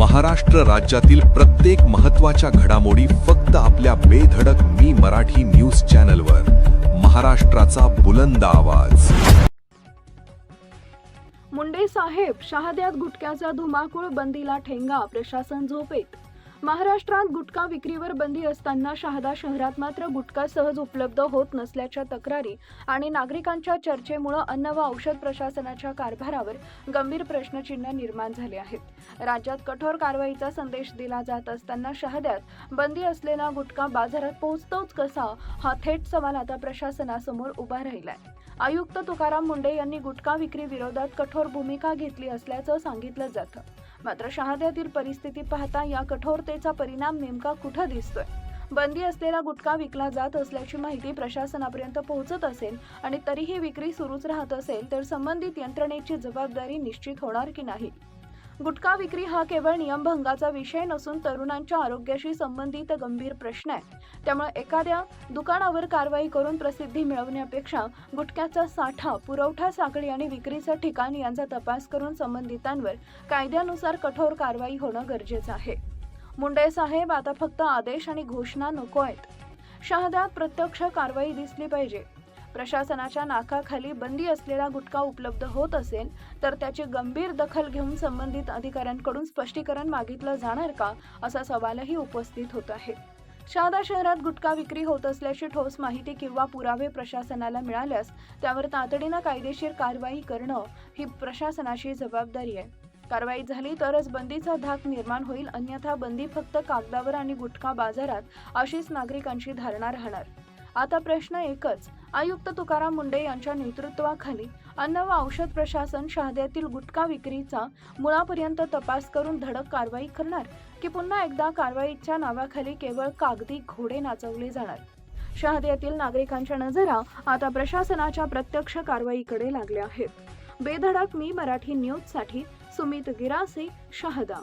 महाराष्ट्र राज्यातील प्रत्येक महत्त्वाच्या घडामोडी फक्त आपल्या बेधडक मी मराठी न्यूज चॅनलवर. महाराष्ट्राचा बुलंद आवाज. मुंडे साहेब, शहाद्यात गुटख्याचा धुमाकूळ, बंदीला ठेंगा, प्रशासन झोपेत. महाराष्ट्रात गुटखा विक्रीवर बंदी असताना शहादा शहरात मात्र गुटखा सहज उपलब्ध होत नसल्याच्या तक्रारी आणि नागरिकांच्या चर्चेमुळे अन्न व औषध प्रशासनाच्या कारभारावर गंभीर प्रश्नचिन्ह निर्माण झाले आहेत. राज्यात कठोर कारवाईचा संदेश दिला जात असताना शहाद्यात बंदी असलेला गुटखा बाजारात पोहोचतोच कसा, हा थेट सवाल आता प्रशासनासमोर उभा राहिलाय. आयुक्त तुकाराम मुंडे यांनी गुटखा विक्री विरोधात कठोर भूमिका घेतली असल्याचं सांगितलं जातं. मात्र शहाद्यातील परिस्थिती पाहता या कठोरतेचा परिणाम नेमका कुठं दिसतोय? बंदी असलेला गुटखा विकला जात असल्याची माहिती प्रशासनापर्यंत पोहोचत असेल आणि तरीही विक्री सुरूच राहत असेल तर संबंधित यंत्रणेची जबाबदारी निश्चित होणार की नाही? गुटखा विक्री हा केवळ नियमभंगाचा विषय नसून तरुणांच्या आरोग्याशी संबंधित गंभीर प्रश्न आहे. त्यामुळे एखाद्या दुकानावर कारवाई करून प्रसिद्धी मिळवण्यापेक्षा गुटख्याचा साठा, पुरवठा साखळी आणि विक्रीचं ठिकाण यांचा तपास करून संबंधितांवर कायद्यानुसार कठोर कारवाई होणं गरजेचं आहे. मुंडे साहेब, आता फक्त आदेश आणि घोषणा नको आहेत. शहाद्यात प्रत्यक्ष कारवाई दिसली पाहिजे. प्रशासनाच्या नाकाखाली बंदी असलेला गुटखा उपलब्ध होत असेल तर त्याची गंभीर दखल घेऊन संबंधित अधिकाऱ्यांकडून स्पष्टीकरण मागितलं जाणार का, असा सवालही उपस्थित होत आहे. शहादा शहरात गुटखा विक्री होत असल्याची ठोस माहिती किंवा पुरावे प्रशासनाला मिळाल्यास त्यावर तातडीनं कायदेशीर कारवाई करणं ही प्रशासनाची जबाबदारी आहे. कारवाई झाली तरच बंदीचा धाक निर्माण होईल, अन्यथा बंदी फक्त कागदावर आणि गुटखा बाजारात, अशीच नागरिकांची धारणा राहणार. आता प्रश्न एकच, आयुक्त तुकाराम मुंडे यांच्या नेतृत्वाखाली अन्न व औषध प्रशासन शहाद्यातील गुटखा विक्रीचा मुळापर्यंत तपास करून धडक कारवाई करणार की पुन्हा एकदा कारवाईच्या नावाखाली केवळ कागदी घोडे नाचवले जाणार? शहाद्यातील नागरिकांच्या नजरा आता प्रशासनाच्या प्रत्यक्ष कारवाईकडे लागल्या आहेत. बेधडक मी मराठी न्यूजसाठी सुमित गिरासे, शहादा.